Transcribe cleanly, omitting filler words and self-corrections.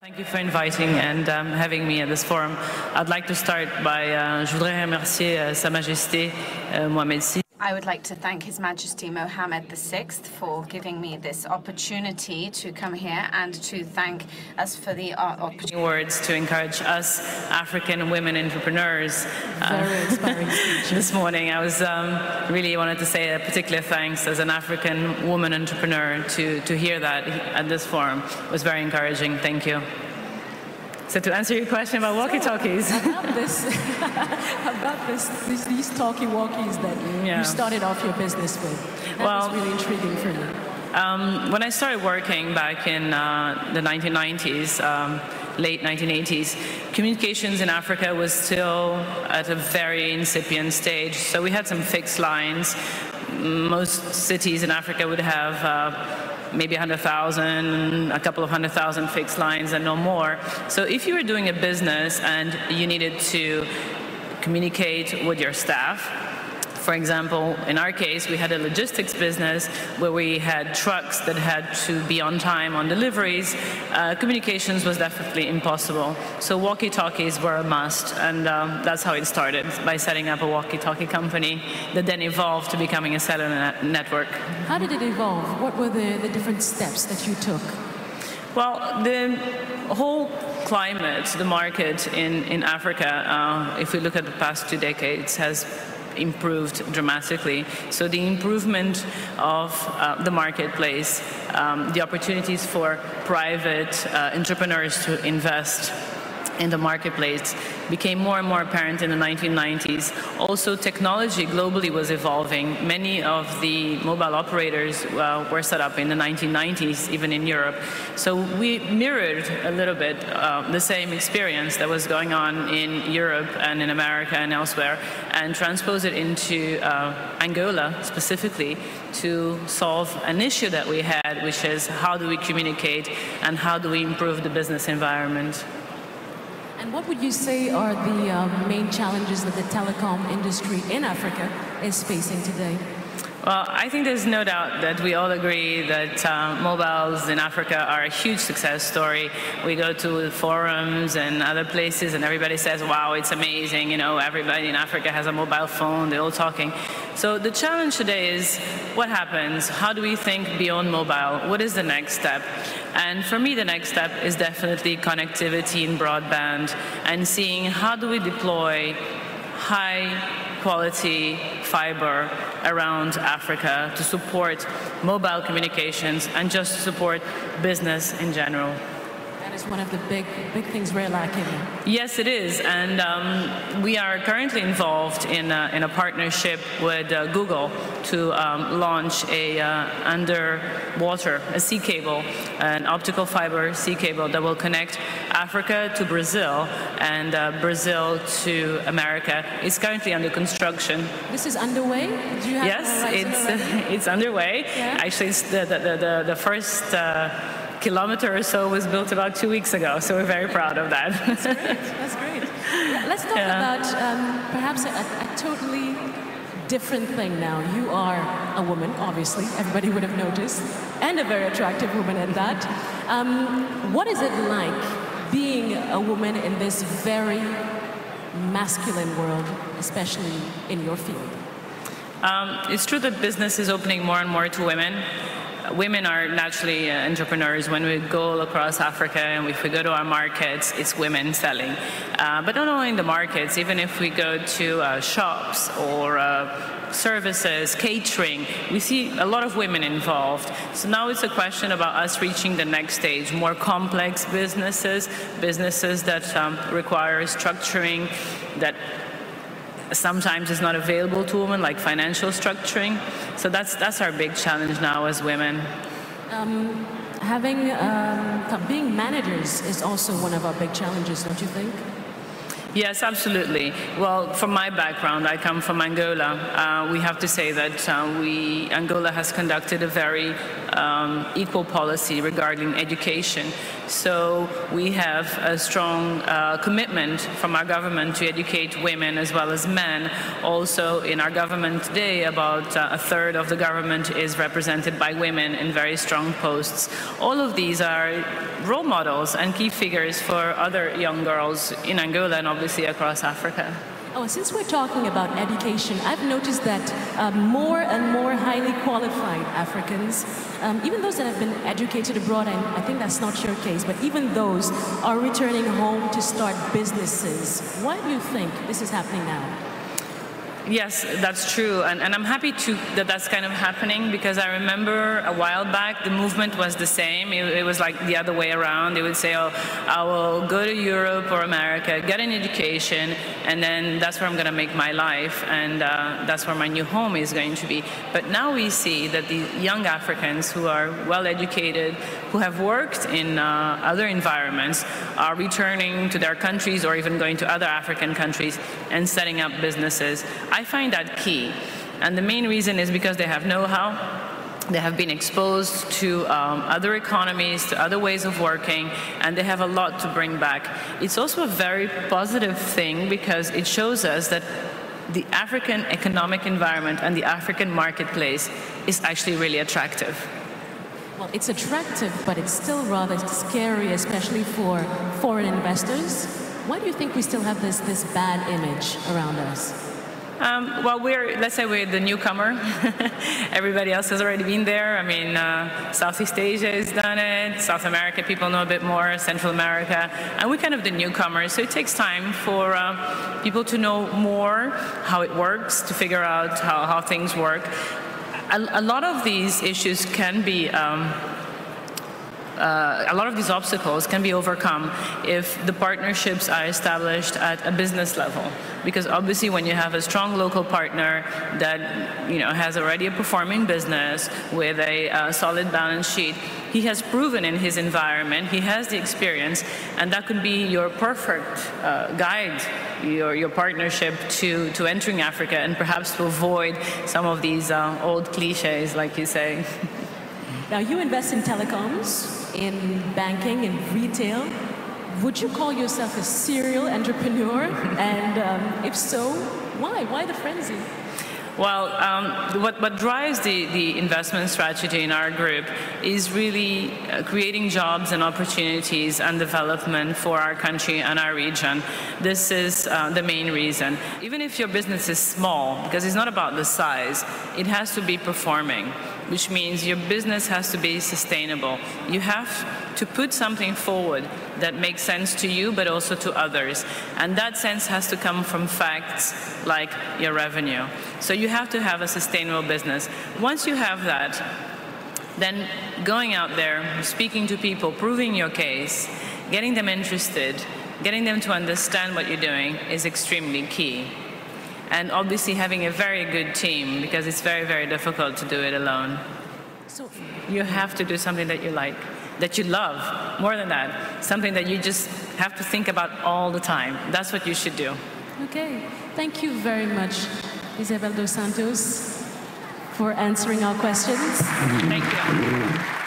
Thank you for inviting and having me at this forum. I'd like to start by, je voudrais remercier Sa Majesté Mohamed VI. I would like to thank His Majesty Mohammed VI for giving me this opportunity to come here and to thank us for the opportunity. Words to encourage us African women entrepreneurs. Very inspiring speech. This morning I was really wanted to say a particular thanks as an African woman entrepreneur to hear that at this forum. It was very encouraging. Thank you. So to answer your question about walkie-talkies. About these talkie-walkies that you started off your business with. That was really intriguing for me. When I started working back in the 1990s, late 1980s, communications in Africa was still at a very incipient stage. So we had some fixed lines. Most cities in Africa would have maybe 100,000, a couple of 100,000 fixed lines and no more. So if you were doing a business and you needed to communicate with your staff, for example, in our case, we had a logistics business where we had trucks that had to be on time on deliveries. Communications was definitely impossible. So walkie-talkies were a must, and that's how it started, by setting up a walkie-talkie company that then evolved to becoming a cellular network. How did it evolve? What were the different steps that you took? Well, the whole climate, the market in Africa, if we look at the past 2 decades, has improved dramatically. So the improvement of the marketplace, the opportunities for private entrepreneurs to invest in the marketplace became more and more apparent in the 1990s. Also, technology globally was evolving. Many of the mobile operators were set up in the 1990s, even in Europe. So we mirrored a little bit the same experience that was going on in Europe and in America and elsewhere, and transposed it into Angola specifically to solve an issue that we had, which is how do we communicate and how do we improve the business environment. And what would you say are the main challenges that the telecom industry in Africa is facing today? Well, I think there's no doubt that we all agree that mobiles in Africa are a huge success story. We go to forums and other places and everybody says, wow, it's amazing, you know, everybody in Africa has a mobile phone, they're all talking. So the challenge today is what happens? How do we think beyond mobile? What is the next step? And for me, the next step is definitely connectivity in broadband and seeing how do we deploy high-quality fiber around Africa to support mobile communications and just to support business in general. That is one of the big things we're lacking. Yes, it is, and we are currently involved in a partnership with Google to launch a underwater, a sea cable, an optical fiber sea cable that will connect Africa to Brazil and Brazil to America. It's currently under construction. This is underway? Do you have it's underway. Yeah. Actually, it's the first kilometer or so was built about 2 weeks ago, so we're very proud of that. That's great. That's great. Let's talk about perhaps a totally different thing now. You are a woman, obviously, everybody would have noticed, and a very attractive woman at that. What is it like being a woman in this very masculine world, especially in your field? It's true that business is opening more and more to women. Women are naturally entrepreneurs. When we go across Africa and if we go to our markets, it's women selling. But not only in the markets, even if we go to shops or services, catering, we see a lot of women involved. So now it's a question about us reaching the next stage, more complex businesses that require structuring that sometimes is not available to women, like financial structuring. So that's our big challenge now as women. Being managers is also one of our big challenges, don't you think? Yes, absolutely. Well, from my background, I come from Angola. We have to say that Angola has conducted a very equal policy regarding education. So we have a strong commitment from our government to educate women as well as men. Also, in our government today, about a third of the government is represented by women in very strong posts. All of these are role models and key figures for other young girls in Angola and obviously across Africa. Oh, since we're talking about education, I've noticed that more and more highly qualified Africans, even those that have been educated abroad, and I think that's not your case, but even those are returning home to start businesses. Why do you think this is happening now? Yes, that's true, and I'm happy that that's kind of happening, because I remember a while back the movement was the same. It was like the other way around. They would say, oh, I will go to Europe or America, get an education, and then that's where I'm going to make my life, and that's where my new home is going to be. But now we see that the young Africans who are well educated, who have worked in other environments, are returning to their countries or even going to other African countries and setting up businesses. I find that key, and the main reason is because they have know-how, they have been exposed to other economies, to other ways of working, and they have a lot to bring back. It's also a very positive thing because it shows us that the African economic environment and the African marketplace is actually really attractive. Well, it's attractive, but it's still rather scary, especially for foreign investors. Why do you think we still have this bad image around us? Well, let's say we're the newcomer. Everybody else has already been there. I mean, Southeast Asia has done it. South America, people know a bit more. Central America. And we're kind of the newcomers. So it takes time for people to know more how it works, to figure out how things work. A lot of these issues can be a lot of these obstacles can be overcome if the partnerships are established at a business level. Because obviously when you have a strong local partner that has already a performing business with a solid balance sheet, he has proven in his environment, he has the experience, and that could be your perfect guide, your partnership to entering Africa and perhaps to avoid some of these old cliches, like you say. Now, you invest in telecoms, in banking, in retail. Would you call yourself a serial entrepreneur? And if so, why? Why the frenzy? Well, what drives the investment strategy in our group is really creating jobs and opportunities and development for our country and our region. This is the main reason. Even if your business is small, because it's not about the size, it has to be performing, which means your business has to be sustainable. You have to put something forward that makes sense to you, but also to others. And that sense has to come from facts like your revenue. So you have to have a sustainable business. Once you have that, then going out there, speaking to people, proving your case, getting them interested, getting them to understand what you're doing is extremely key. And obviously having a very good team, because it's very, very difficult to do it alone. So you have to do something that you like, that you love. More than that, something that you just have to think about all the time. That's what you should do. Okay. Thank you very much, Isabel dos Santos, for answering our questions. Thank you.